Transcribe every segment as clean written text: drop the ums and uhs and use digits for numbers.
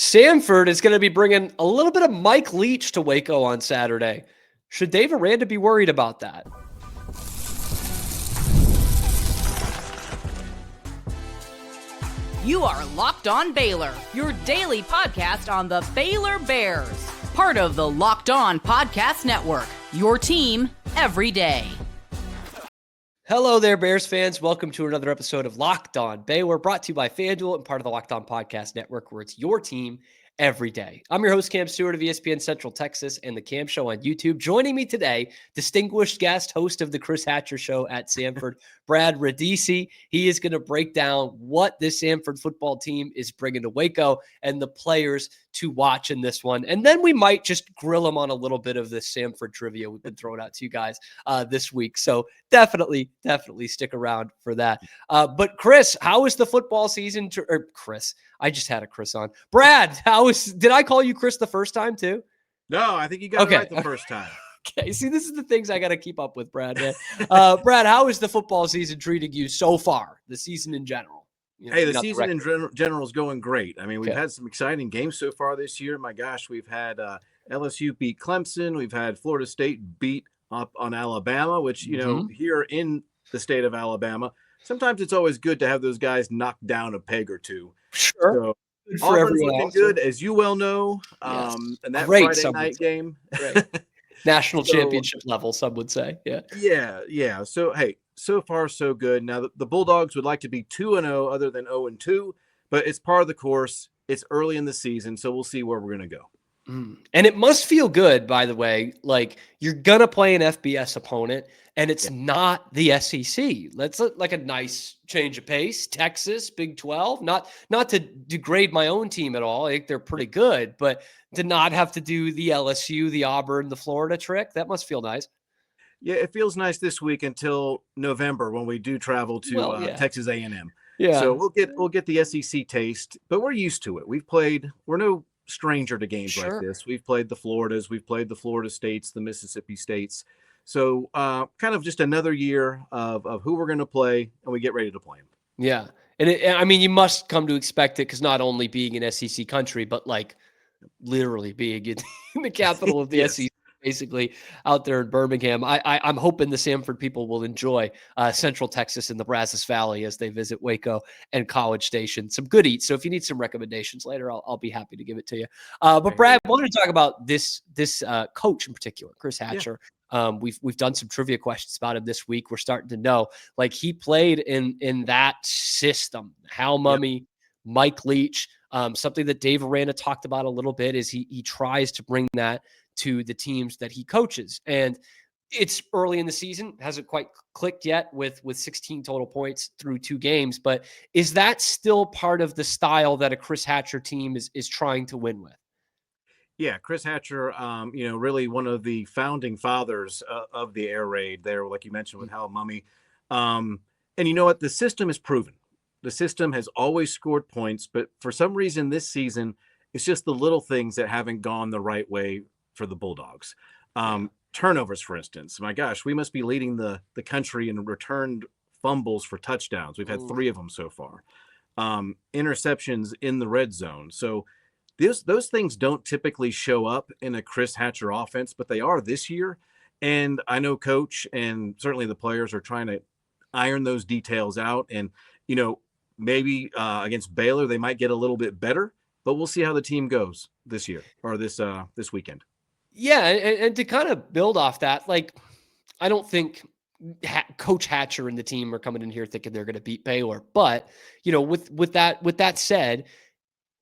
Sanford is going to be bringing a little bit of Mike Leach to Waco on Saturday. Should Dave Aranda be worried about that? You are Locked On Baylor, your daily podcast on the Baylor Bears. Part of the Locked On Podcast Network, your team every day. Hello there, Bears fans. Welcome to another episode of Locked On Baylor, brought to you by FanDuel and part of the Locked On Podcast Network, where it's your team every day. I'm your host, Cam Stuart of ESPN Central Texas and the Cam Show on YouTube. Joining me today, distinguished guest, host of the Chris Hatcher Show at Sanford, Brad Radisi. He is going to break down what this Sanford football team is bringing to Waco and the players to watch in this one. And then we might just grill him on a little bit of this Sanford trivia we've been throwing out to you guys this week. So definitely stick around for that. But Chris, how is the football season? Chris, I just had a Chris on. Brad, did I call you Chris the first time too? No, I think you got it right the first time. Okay, see, this is the things I got to keep up with, Brad. Brad, how is the football season treating you so far, the season in general? The season in general is going great. I mean, we've had some exciting games so far this year. My gosh, we've had LSU beat Clemson. We've had Florida State beat up on Alabama, which, here in the state of Alabama, sometimes it's always good to have those guys knock down a peg or two. Sure. So Auburn's looking good, as you well know. Yes. And that Great, Friday night game. Right. National championship level, some would say. Yeah. So, hey, so far so good. Now, the Bulldogs would like to be 2-0 other than 0-2, but it's part of the course. It's early in the season, so we'll see where we're going to go. And it must feel good, by the way, like you're going to play an FBS opponent and it's not the SEC. That's like a nice change of pace. Texas, Big 12, not to degrade my own team at all. I think they're pretty good, but to not have to do the LSU, the Auburn, the Florida trick, that must feel nice. Yeah, it feels nice this week until November when we do travel to Texas A&M. Yeah. So we'll get the SEC taste, but we're used to it. We're no stranger to games like this. We've played the Floridas, we've played the Florida States, the Mississippi States. So kind of just another year of who we're going to play, and we get ready to play them. Yeah. And you must come to expect it because not only being an SEC country, but like literally being in the capital of the SEC. Basically out there in Birmingham. I'm hoping the Samford people will enjoy Central Texas and the Brazos Valley as they visit Waco and College Station. Some good eats. So if you need some recommendations later, I'll be happy to give it to you. But Brad, I wanted to talk about this coach in particular, Chris Hatcher. Yeah. We've done some trivia questions about him this week. We're starting to know, like, he played in that system. Hal Mumme, Mike Leach. Something that Dave Aranda talked about a little bit is he tries to bring that to the teams that he coaches. And it's early in the season, hasn't quite clicked yet with 16 total points through 2 games. But is that still part of the style that a Chris Hatcher team is trying to win with? Yeah, Chris Hatcher, really one of the founding fathers of the air raid there, like you mentioned with Hal Mumme. And you know what? The system is proven. The system has always scored points, but for some reason this season, it's just the little things that haven't gone the right way for the Bulldogs. Turnovers, for instance. My gosh, we must be leading the country in returned fumbles for touchdowns. We've had 3 of them so far. Interceptions in the red zone. So those things don't typically show up in a Chris Hatcher offense, but they are this year. And I know Coach and certainly the players are trying to iron those details out. And, maybe against Baylor, they might get a little bit better, but we'll see how the team goes this year or this weekend. Yeah, and to kind of build off that, like, I don't think Coach Hatcher and the team are coming in here thinking they're going to beat Baylor. But, with that said,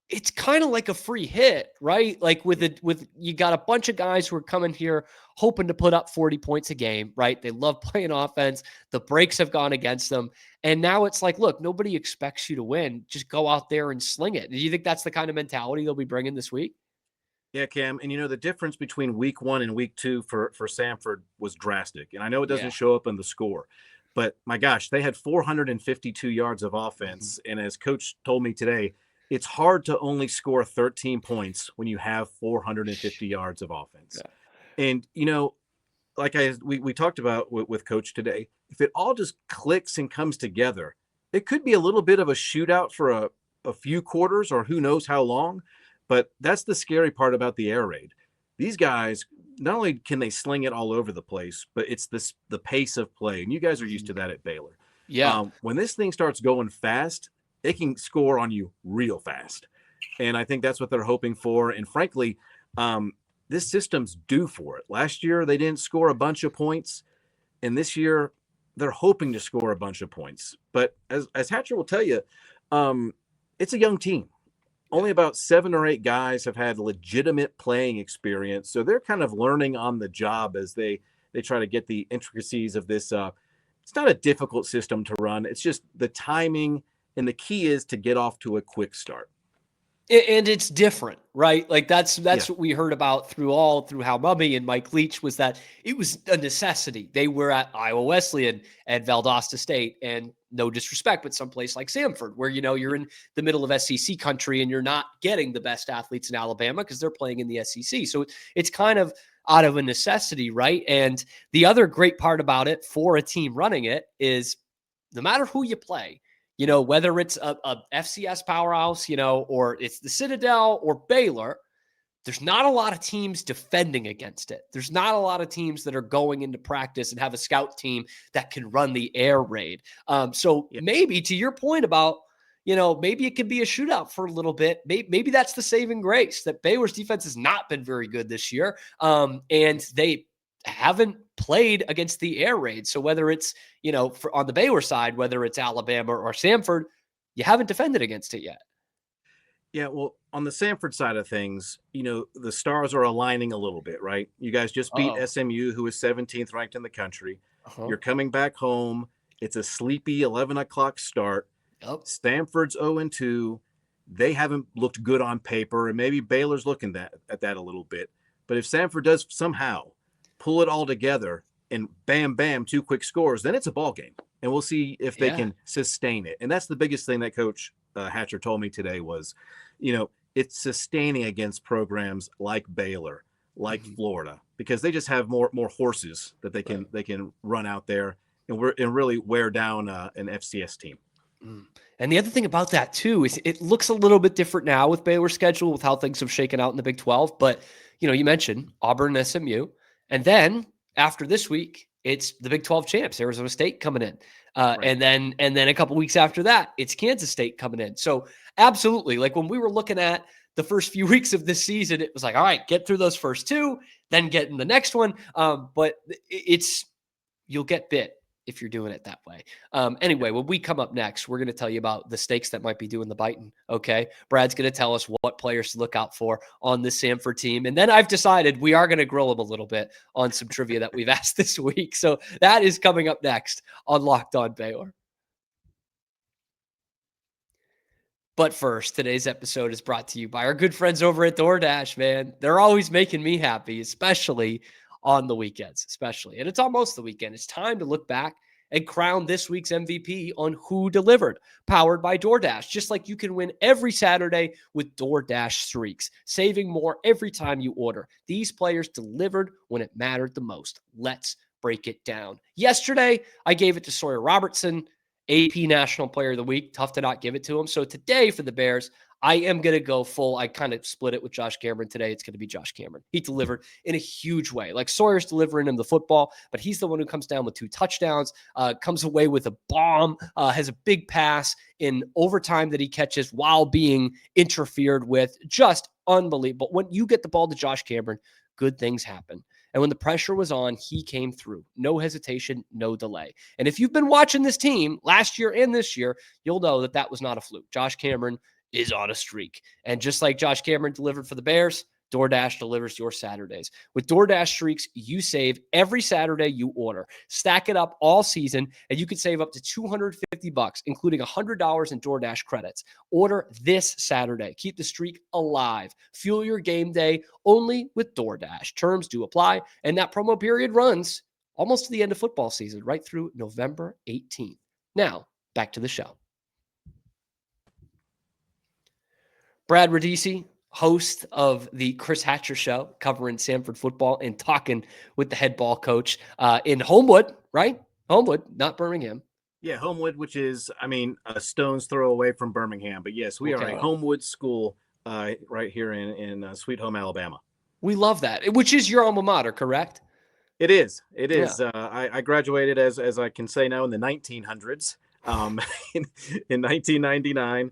it's kind of like a free hit, right? Like you got a bunch of guys who are coming here hoping to put up 40 points a game, right? They love playing offense. The breaks have gone against them. And now it's like, look, nobody expects you to win. Just go out there and sling it. Do you think that's the kind of mentality they'll be bringing this week? Yeah, Cam. And, the difference between week 1 and week 2 for Samford was drastic. And I know it doesn't show up in the score, but my gosh, they had 452 yards of offense. And as Coach told me today, it's hard to only score 13 points when you have 450 yards of offense. Yeah. And, like we talked about with Coach today, if it all just clicks and comes together, it could be a little bit of a shootout for a few quarters or who knows how long. But that's the scary part about the air raid. These guys, not only can they sling it all over the place, but it's the pace of play. And you guys are used to that at Baylor. Yeah. When this thing starts going fast, it can score on you real fast. And I think that's what they're hoping for. And frankly, this system's due for it. Last year, they didn't score a bunch of points. And this year, they're hoping to score a bunch of points. But as Hatcher will tell you, it's a young team. Only about 7 or 8 guys have had legitimate playing experience. So they're kind of learning on the job as they try to get the intricacies of this. It's not a difficult system to run. It's just the timing. And the key is to get off to a quick start. And it's different, right? Like that's what we heard about through how Mummy and Mike Leach was that it was a necessity. They were at Iowa Wesleyan and Valdosta State, and no disrespect, but someplace like Samford, where, you're in the middle of SEC country and you're not getting the best athletes in Alabama because they're playing in the SEC. So it's kind of out of a necessity, right? And the other great part about it for a team running it is no matter who you play, whether it's a FCS powerhouse, or it's the Citadel or Baylor, there's not a lot of teams defending against it. There's not a lot of teams that are going into practice and have a scout team that can run the air raid. So maybe to your point about, maybe it could be a shootout for a little bit. Maybe that's the saving grace that Baylor's defense has not been very good this year. And they haven't played against the air raid. So whether it's, on the Baylor side, whether it's Alabama or Samford, you haven't defended against it yet. Yeah, well, on the Sanford side of things, the stars are aligning a little bit, right? You guys just beat SMU, who is 17th ranked in the country. You're coming back home. It's a sleepy 11 o'clock start. Yep. Stanford's 0-2. They haven't looked good on paper, and maybe Baylor's looking at that a little bit. But if Sanford does somehow pull it all together and bam, bam, 2 quick scores, then it's a ball game. And we'll see if they can sustain it. And that's the biggest thing that Coach Hatcher told me today was, it's sustaining against programs like Baylor, like Florida, because they just have more horses that they can run out there and really wear down an FCS team. And the other thing about that too is it looks a little bit different now with Baylor's schedule, with how things have shaken out in the Big 12. But you mentioned Auburn and SMU, and then after this week, it's the Big 12 champs, Arizona State coming in. And then a couple weeks after that, it's Kansas State coming in. So absolutely, like when we were looking at the first few weeks of this season, it was like, all right, get through those first 2, then get in the next one. But you'll get bit if you're doing it that way. Anyway, when we come up next, we're going to tell you about the stakes that might be doing the biting. Okay. Brad's going to tell us what players to look out for on this Samford team. And then I've decided we are going to grill him a little bit on some trivia that we've asked this week. So that is coming up next on Locked On Baylor. But first, today's episode is brought to you by our good friends over at DoorDash, man. They're always making me happy, especially on the weekends, especially. And it's almost the weekend. It's time to look back and crown this week's MVP on Who Delivered, powered by DoorDash. Just like you can win every Saturday with DoorDash Streaks, saving more every time you order. These players delivered when it mattered the most. Let's break it down. Yesterday, I gave it to Sawyer Robertson, AP National Player of the Week. Tough to not give it to him. So today for the Bears, I am going to go full. I kind of split it with Josh Cameron today. It's going to be Josh Cameron. He delivered in a huge way. Like Sawyer's delivering him the football, but he's the one who comes down with 2 touchdowns, comes away with a bomb, has a big pass in overtime that he catches while being interfered with. Just unbelievable. When you get the ball to Josh Cameron, good things happen. And when the pressure was on, he came through. No hesitation, no delay. And if you've been watching this team last year and this year, you'll know that that was not a fluke. Josh Cameron is on a streak. And just like Josh Cameron delivered for the Bears, DoorDash delivers your Saturdays. With DoorDash Streaks, you save every Saturday you order. Stack it up all season, and you can save up to $250, including $100 in DoorDash credits. Order this Saturday. Keep the streak alive. Fuel your game day only with DoorDash. Terms do apply, and that promo period runs almost to the end of football season, right through November 18th. Now, back to the show. Brad Radisi, host of the Chris Hatcher Show, covering Samford football and talking with the head ball coach in Homewood, right? Homewood, not Birmingham. Yeah, Homewood, which is, a stone's throw away from Birmingham. But yes, we are a Homewood school right here in Sweet Home, Alabama. We love that, which is your alma mater, correct? It is. It Yeah. is. I graduated, as I can say now, in the 1900s, in 1999.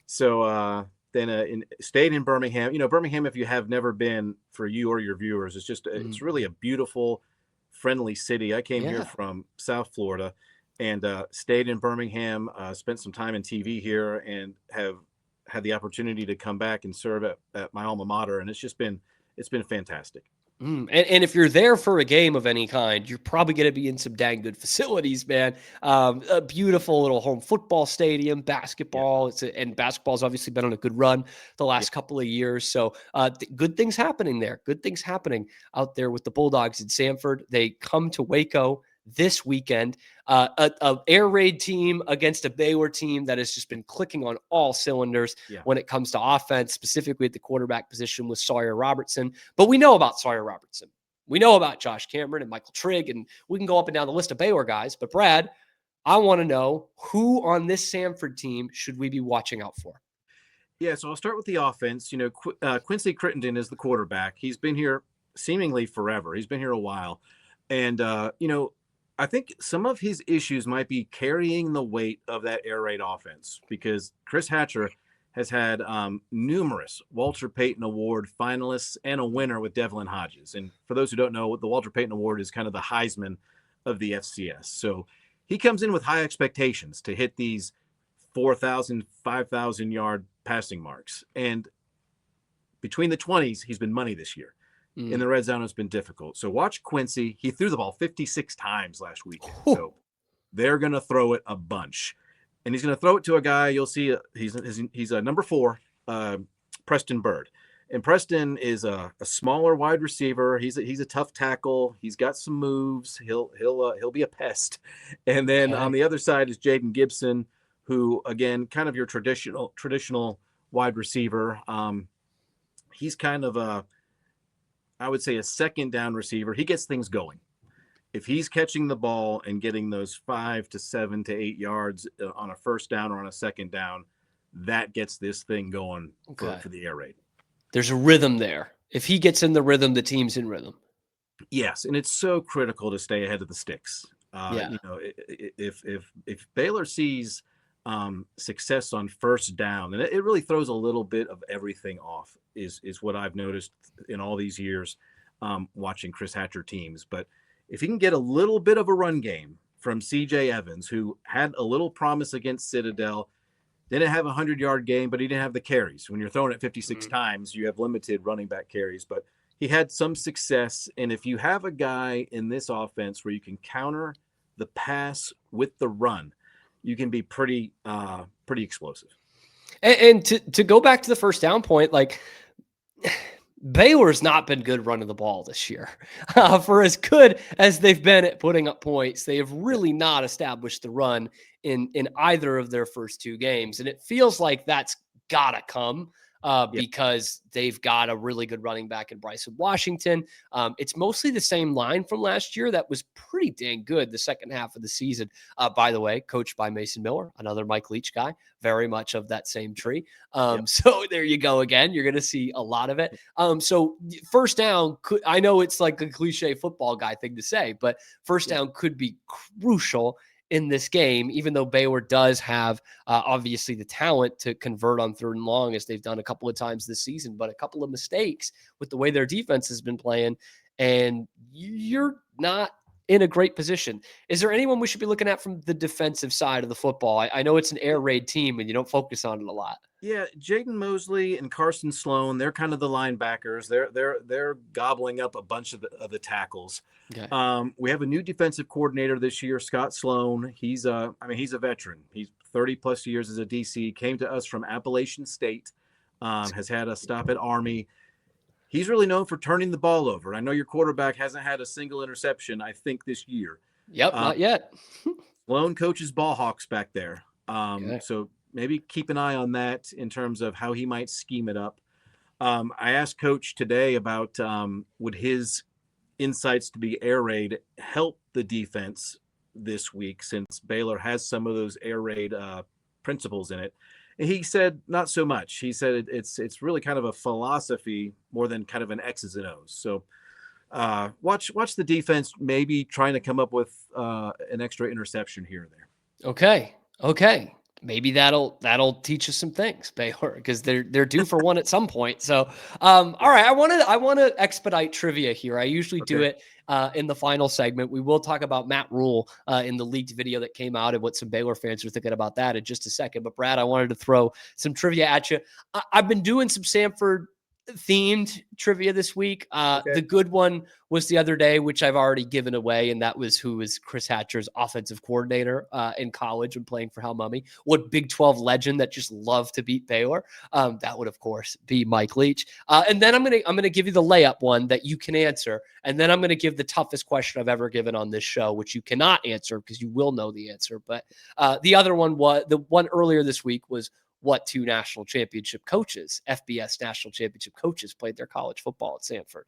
So then stayed in Birmingham. Birmingham, if you have never been, for you or your viewers, it's really a beautiful, friendly city. I came here from South Florida and stayed in Birmingham, spent some time in TV here, and have had the opportunity to come back and serve at my alma mater. And it's been fantastic. And if you're there for a game of any kind, you're probably going to be in some dang good facilities, man. A beautiful little home football stadium, basketball. And basketball's obviously been on a good run the last couple of years. So good things happening there. Good things happening out there with the Bulldogs in Sanford. They come to Waco this weekend. A air raid team against a Baylor team that has just been clicking on all cylinders when it comes to offense, specifically at the quarterback position with Sawyer Robertson. But we know about Sawyer Robertson. We know about Josh Cameron and Michael Trigg, and we can go up and down the list of Baylor guys. But Brad, I want to know who on this Sanford team should we be watching out for? Yeah, so I'll start with the offense. Quincy Crittenden is the quarterback. He's been here seemingly forever. He's been here a while. And, I think some of his issues might be carrying the weight of that air raid offense, because Chris Hatcher has had numerous Walter Payton Award finalists and a winner with Devlin Hodges. And for those who don't know, the Walter Payton Award is kind of the Heisman of the FCS. So he comes in with high expectations to hit these 4,000, 5,000 yard passing marks. And between the 20s, he's been money this year. In the red zone, it's been difficult. So watch Quincy. He threw the ball 56 times last weekend. So they're going to throw it a bunch. And he's going to throw it to a guy. You'll see he's a number 4, Preston Bird. And Preston is a smaller wide receiver. He's a tough tackle. He's got some moves. He'll be a pest. And then on the other side is Jaden Gibson, who, again, kind of your traditional wide receiver. He's kind of I would say a second down receiver. He gets things going. If he's catching the ball and getting those 5 to 7 to 8 yards on a first down or on a second down, that gets this thing going for the air raid. There's a rhythm there. If he gets in the rhythm, the team's in rhythm. Yes, and it's so critical to stay ahead of the sticks. If Baylor sees success on first down, and it really throws a little bit of everything off, is what I've noticed in all these years watching Chris Hatcher teams. But if he can get a little bit of a run game from CJ Evans, who had a little promise against Citadel, didn't have a 100-yard game, but he didn't have the carries. When you're throwing it 56 times, you have limited running back carries, but he had some success. And if you have a guy in this offense where you can counter the pass with the run, you can be pretty explosive. And to go back to the first down point, like, Baylor's not been good running the ball this year. For as good as they've been at putting up points, they have really not established the run in either of their first 2 games. And it feels like that's got to come because they've got a really good running back in Bryson Washington. It's mostly the same line from last year that was pretty dang good the second half of the season. By the way, coached by Mason Miller, another Mike Leach guy, very much of that same tree. So there you go again. You're going to see a lot of it. So first down, I know it's like a cliche football guy thing to say, but first down could be crucial in this game, even though Baylor does have obviously the talent to convert on 3rd and long, as they've done a couple of times this season, but a couple of mistakes with the way their defense has been playing, and you're not in a great position. Is there anyone we should be looking at from the defensive side of the football? I know it's an air raid team and you don't focus on it a lot. Yeah, Jaden Mosley and Carson Sloan, they're kind of the linebackers. They're gobbling up a bunch of the tackles. Okay. We have a new defensive coordinator this year, Scott Sloan. He's a veteran. He's 30 plus years as a DC, came to us from Appalachian State, has had a stop at Army. He's really known for turning the ball over. I know your quarterback hasn't had a single interception, I think, this year. Yep, not yet. Sloan coaches ball hawks back there. So maybe keep an eye on that in terms of how he might scheme it up. I asked Coach today about would his insights to the air raid help the defense this week, since Baylor has some of those air raid principles in it. He said not so much. He said it's really kind of a philosophy more than kind of an X's and O's. So watch the defense maybe trying to come up with an extra interception here or there. Okay. Maybe that'll teach us some things, Baylor, because they're due for one at some point. So, all right, I want to expedite trivia here. I usually do it in the final segment. We will talk about Matt Rhule in the leaked video that came out and what some Baylor fans are thinking about that in just a second. But Brad, I wanted to throw some trivia at you. I've been doing some Sanford themed trivia this week. The good one was the other day, which I've already given away, and that was who was Chris Hatcher's offensive coordinator in college and playing for Hal Mummy. What Big 12 legend that just loved to beat Baylor? That would, of course, be Mike Leach. And then I'm gonna give you the layup one that you can answer, and then I'm gonna give the toughest question I've ever given on this show, which you cannot answer because you will know the answer. But the other one was the one earlier this week was what two national championship coaches, FBS national championship coaches, played their college football at Sanford?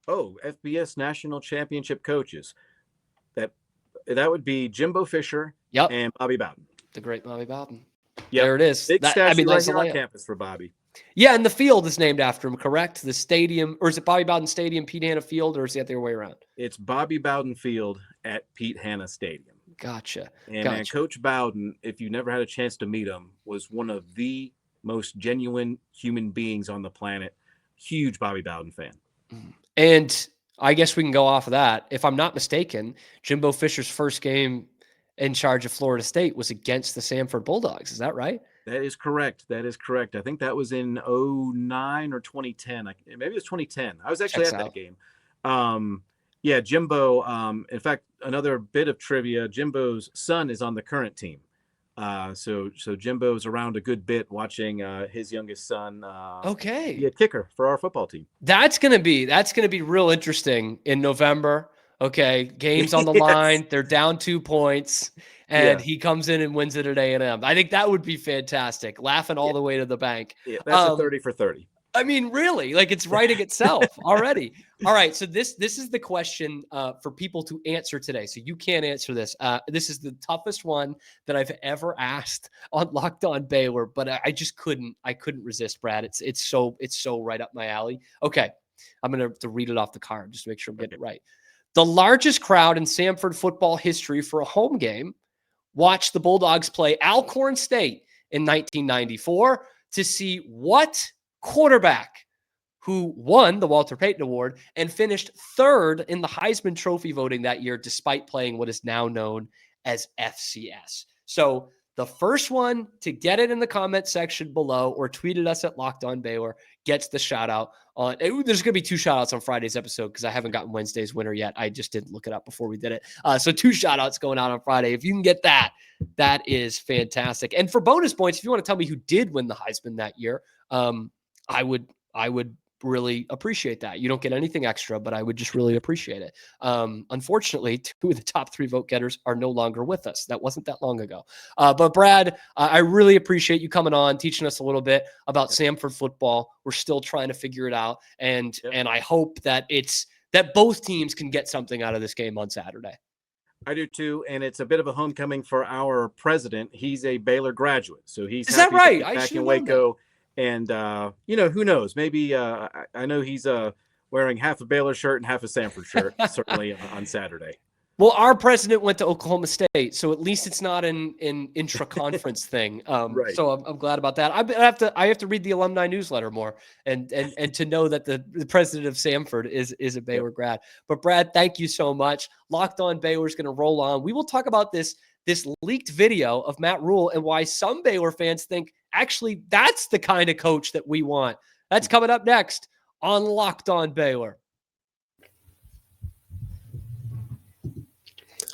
Oh, FBS national championship coaches. That would be Jimbo Fisher and Bobby Bowden. The great Bobby Bowden. Yep. There it is. Big statue right here on campus for Bobby. Yeah, and the field is named after him, correct? The stadium, or is it Bobby Bowden Stadium, Pete Hanna Field, or is it the other way around? It's Bobby Bowden Field at Pete Hanna Stadium. Gotcha. Man, Coach Bowden, if you never had a chance to meet him, was one of the most genuine human beings on the planet. Huge Bobby Bowden fan. And I guess we can go off of that. If I'm not mistaken, Jimbo Fisher's first game in charge of Florida State was against the Sanford Bulldogs. Is that right? That is correct. I think that was in 2009 or 2010. Maybe it was 2010. I was actually at that game. Yeah, Jimbo. In fact, another bit of trivia: Jimbo's son is on the current team. So Jimbo's around a good bit watching his youngest son. Be a kicker for our football team. That's gonna be real interesting in November. Okay, games on the line. They're down 2 points, and he comes in and wins it at A&M. I think that would be fantastic. Laughing all the way to the bank. Yeah, that's a 30 for 30. I mean, really, like it's writing itself already. All right. So this is the question for people to answer today. So you can't answer this. This is the toughest one that I've ever asked on Locked On Baylor, but I just couldn't resist, Brad. It's so right up my alley. Okay. I'm going to have to read it off the card just to make sure I'm getting it right. The largest crowd in Sanford football history for a home game watched the Bulldogs play Alcorn State in 1994 to see what quarterback who won the Walter Payton Award and finished third in the Heisman Trophy voting that year, despite playing what is now known as FCS. So the first one to get it in the comment section below or tweeted us at Locked On Baylor gets the shout out on. There's going to be 2 shout outs on Friday's episode because I haven't gotten Wednesday's winner yet. I just didn't look it up before we did it. So 2 shout outs going out on Friday. If you can get that, that is fantastic. And for bonus points, if you want to tell me who did win the Heisman that year, I would really appreciate that. You don't get anything extra, but I would just really appreciate it. Unfortunately, 2 of the top 3 vote getters are no longer with us. That wasn't that long ago. But Brad, I really appreciate you coming on, teaching us a little bit about Sanford football. We're still trying to figure it out. And I hope that that both teams can get something out of this game on Saturday. I do too, and it's a bit of a homecoming for our president. He's a Baylor graduate, so he's Is that right? Back in Waco. And, who knows? Maybe I know he's wearing half a Baylor shirt and half a Sanford shirt, certainly on Saturday. Well, our president went to Oklahoma State, so at least it's not an intra-conference thing. Right. So I'm glad about that. I have to read the alumni newsletter more and to know that the president of Samford is a Baylor grad. But Brad, thank you so much. Locked On Baylor is going to roll on. We will talk about this leaked video of Matt Rhule and why some Baylor fans think actually that's the kind of coach that we want. That's coming up next on Locked On Baylor.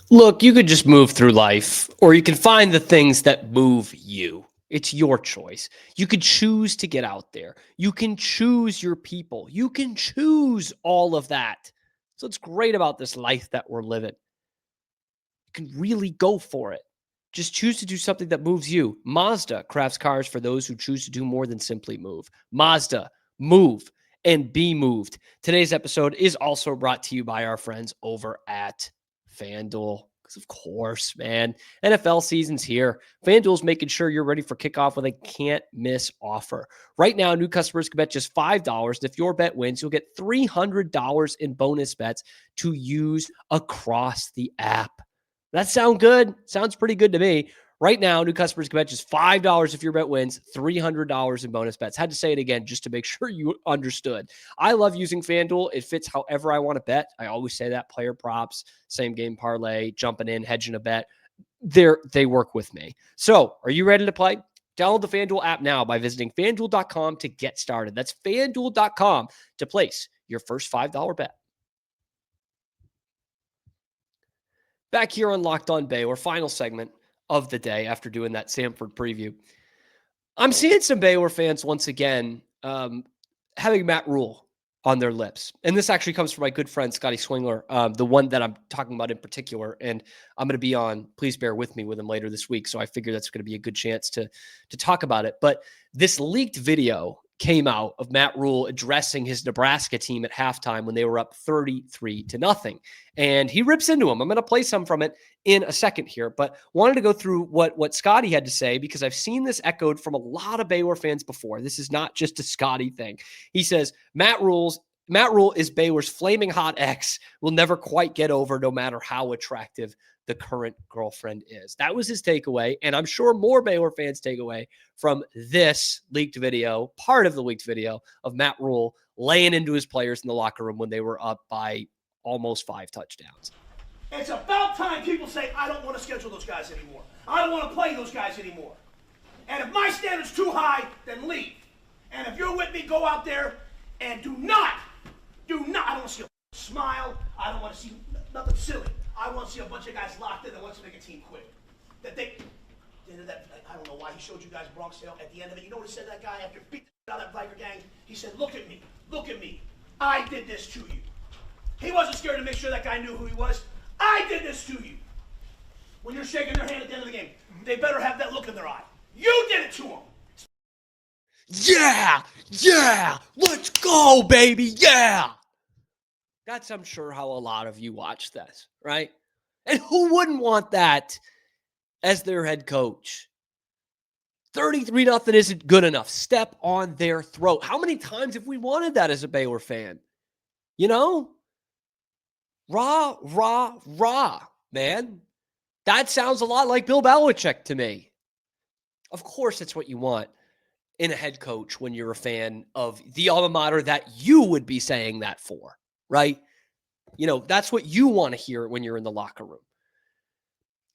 Look, you could just move through life, or you can find the things that move you. It's your choice. You could choose to get out there. You can choose your people. You can choose all of that. So it's great about this life that we're living. You can really go for it. Just choose to do something that moves you. Mazda crafts cars for those who choose to do more than simply move. Mazda, move and be moved. Today's episode is also brought to you by our friends over at FanDuel, Of course, man. NFL season's here. FanDuel's making sure you're ready for kickoff with a can't-miss offer. Right now, new customers can bet just $5, and if your bet wins, you'll get $300 in bonus bets to use across the app. That sound good? Sounds pretty good to me. Right now, new customers can bet just $5 if your bet wins, $300 in bonus bets. Had to say it again just to make sure you understood. I love using FanDuel. It fits however I want to bet. I always say that. Player props, same game parlay, jumping in, hedging a bet. They work with me. So, are you ready to play? Download the FanDuel app now by visiting FanDuel.com to get started. That's FanDuel.com to place your first $5 bet. Back here on Locked On Baylor, final segment of the day after doing that Samford preview. I'm seeing some Baylor fans once again having Matt Rhule on their lips. And this actually comes from my good friend, Scotty Swingler, the one that I'm talking about in particular. And I'm going to be on, please bear with me, with him later this week. So I figure that's going to be a good chance to talk about it. But this leaked video came out of Matt Rhule addressing his Nebraska team at halftime when they were up 33-0. And he rips into him. I'm going to play some from it in a second here, but wanted to go through what Scotty had to say because I've seen this echoed from a lot of Baylor fans before. This is not just a Scotty thing. He says, Matt Rhule is Baylor's flaming hot ex, will never quite get over no matter how attractive the current girlfriend is. That was his takeaway, and I'm sure more Baylor fans take away from this leaked video, part of the leaked video of Matt Rhule laying into his players in the locker room when they were up by almost 5 touchdowns. It's about time people say, I don't want to schedule those guys anymore. I don't want to play those guys anymore. And if my standard's too high, then leave. And if you're with me, go out there and do not, I don't want to see a smile. I don't want to see nothing silly. I want to see a bunch of guys locked in that wants to make a team quit. I don't know why he showed you guys Bronx Tale at the end of it. You know what he said to that guy after beating out that biker gang? He said, look at me. I did this to you. He wasn't scared to make sure that guy knew who he was. I did this to you. When you're shaking their hand at the end of the game, they better have that look in their eye. You did it to them. Yeah, let's go, baby, yeah. That's, I'm sure, how a lot of you watch this, right? And who wouldn't want that as their head coach? 33-0 isn't good enough. Step on their throat. How many times have we wanted that as a Baylor fan? You know? Rah, man. That sounds a lot like Bill Belichick to me. Of course, it's what you want in a head coach when you're a fan of the alma mater that you would be saying that for, right? You know, that's what you want to hear when you're in the locker room.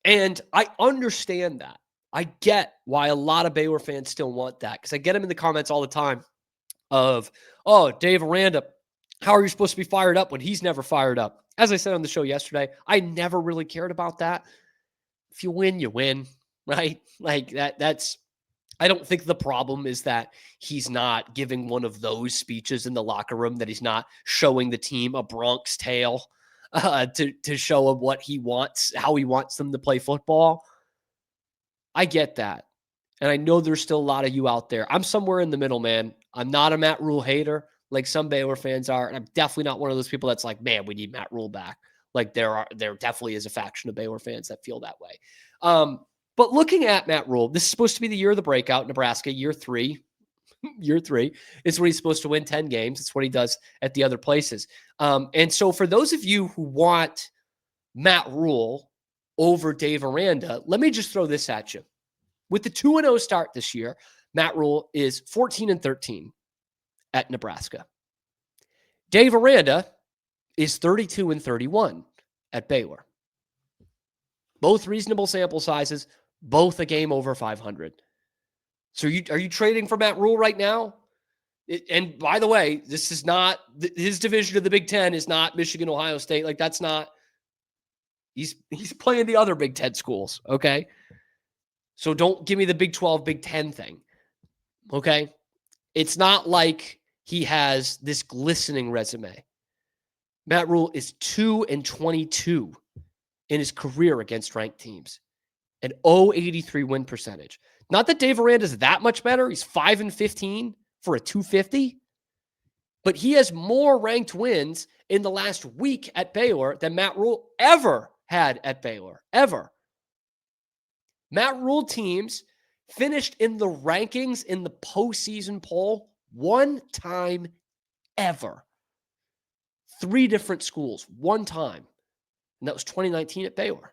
And I understand that. I get why a lot of Baylor fans still want that because I get them in the comments all the time of, oh, Dave Aranda, how are you supposed to be fired up when he's never fired up? As I said on the show yesterday, I never really cared about that. If you win, you win, right? Like that's, I don't think the problem is that he's not giving one of those speeches in the locker room, that he's not showing the team a Bronx Tale to show them what he wants, how he wants them to play football. I get that. And I know there's still a lot of you out there. I'm somewhere in the middle, man. I'm not a Matt Rhule hater like some Baylor fans are. And I'm definitely not one of those people that's like, man, we need Matt Rhule back. Like there definitely is a faction of Baylor fans that feel that way. But looking at Matt Rhule, this is supposed to be the year of the breakout. Nebraska, year three is when he's supposed to win 10 games. It's what he does at the other places. And so for those of you who want Matt Rhule over Dave Aranda, let me just throw this at you. With the 2-0 start this year, Matt Rhule is 14-13 at Nebraska. Dave Aranda is 32-31 at Baylor. Both reasonable sample sizes, both a game over 500. So are you trading for Matt Rhule right now? And by the way, this is not his division of the Big Ten is not Michigan, Ohio State. Like that's not. He's playing the other Big Ten schools. Okay, so don't give me the Big 12, Big 10 thing. Okay, it's not like he has this glistening resume. Matt Rhule is 2-22 in his career against ranked teams, an 0.83 win percentage. Not that Dave Aranda is that much better. He's 5-15 for a 250, but he has more ranked wins in the last week at Baylor than Matt Rhule ever had at Baylor, ever. Matt Rhule teams finished in the rankings in the postseason poll one time ever. 3 different schools, one time. And that was 2019 at Baylor.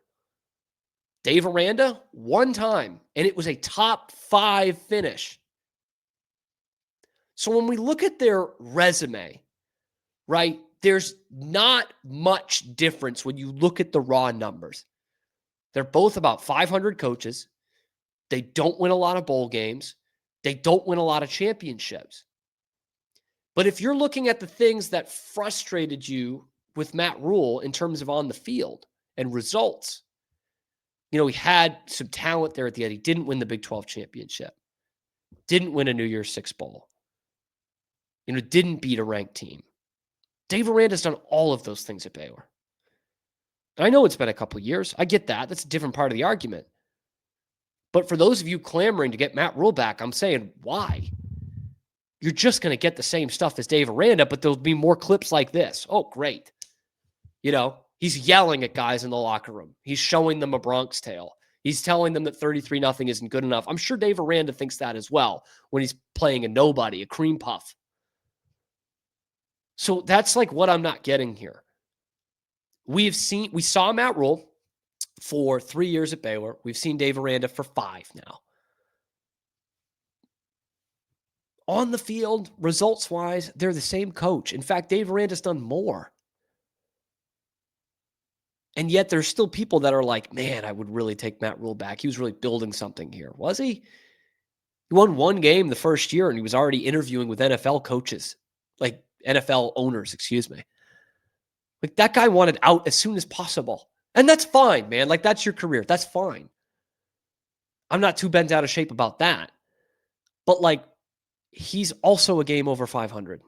Dave Aranda, one time. And it was a top 5 finish. So when we look at their resume, right, there's not much difference when you look at the raw numbers. They're both about 500 coaches. They don't win a lot of bowl games. They don't win a lot of championships. But if you're looking at the things that frustrated you with Matt Rhule in terms of on the field and results, you know, he had some talent there at the end. He didn't win the Big 12 championship. Didn't win a New Year's Six bowl. You know, didn't beat a ranked team. Dave Aranda's done all of those things at Baylor. And I know it's been a couple of years. I get that. That's a different part of the argument. But for those of you clamoring to get Matt Rhule back, I'm saying, why? You're just going to get the same stuff as Dave Aranda, but there'll be more clips like this. Oh, great. You know, he's yelling at guys in the locker room. He's showing them a Bronx tale. He's telling them that 33-0 isn't good enough. I'm sure Dave Aranda thinks that as well when he's playing a nobody, a cream puff. So that's like what I'm not getting here. We saw Matt Rhule for 3 years at Baylor. We've seen Dave Aranda for 5 now. On the field, results-wise, they're the same coach. In fact, Dave Aranda's done more. And yet there's still people that are like, man, I would really take Matt Rhule back. He was really building something here. Was he? He won 1 game the first year, and he was already interviewing with NFL coaches, like NFL owners, excuse me. Like, that guy wanted out as soon as possible. And that's fine, man. Like, that's your career. That's fine. I'm not too bent out of shape about that. But, like, he's also a game over 500.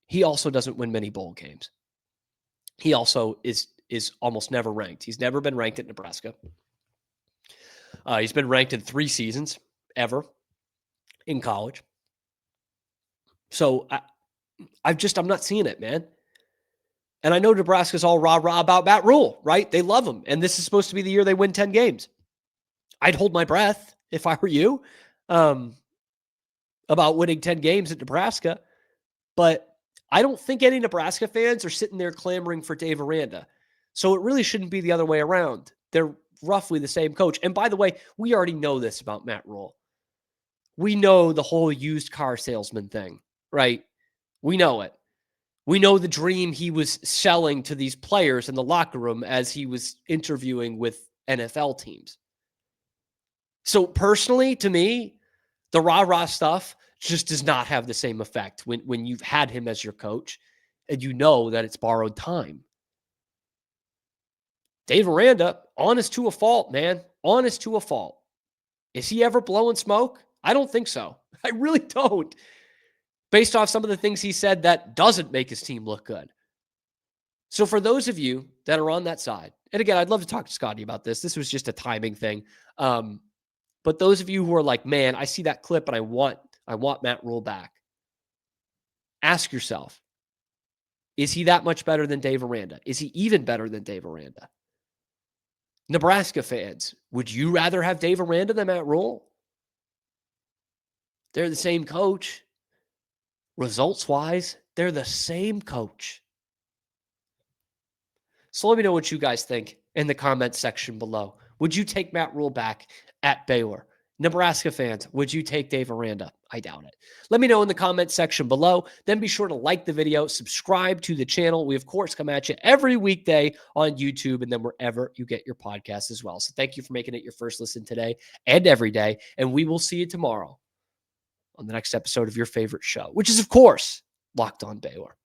He also doesn't win many bowl games. He also is almost never ranked. He's never been ranked at Nebraska. He's been ranked in 3 seasons ever in college. So I'm not seeing it, man. And I know Nebraska's all rah-rah about Matt Rhule, right? They love him. And this is supposed to be the year they win 10 games. I'd hold my breath if I were you about winning 10 games at Nebraska. But I don't think any Nebraska fans are sitting there clamoring for Dave Aranda. So it really shouldn't be the other way around. They're roughly the same coach. And by the way, we already know this about Matt Rhule. We know the whole used car salesman thing, right? We know it. We know the dream he was selling to these players in the locker room as he was interviewing with NFL teams. So personally, to me, the rah-rah stuff just does not have the same effect when you've had him as your coach and you know that it's borrowed time. Dave Aranda, honest to a fault, man. Honest to a fault. Is he ever blowing smoke? I don't think so. I really don't. Based off some of the things he said that doesn't make his team look good. So for those of you that are on that side, and again, I'd love to talk to Scotty about this. This was just a timing thing. But those of you who are like, man, I see that clip and I want Matt Rhule back. Ask yourself, is he that much better than Dave Aranda? Is he even better than Dave Aranda? Nebraska fans, would you rather have Dave Aranda than Matt Rhule? They're the same coach. Results-wise, they're the same coach. So let me know what you guys think in the comment section below. Would you take Matt Rhule back at Baylor? Nebraska fans, would you take Dave Aranda? I doubt it. Let me know in the comment section below. Then be sure to like the video, subscribe to the channel. We, of course, come at you every weekday on YouTube and then wherever you get your podcasts as well. So thank you for making it your first listen today and every day. And we will see you tomorrow on the next episode of your favorite show, which is, of course, Locked On Baylor.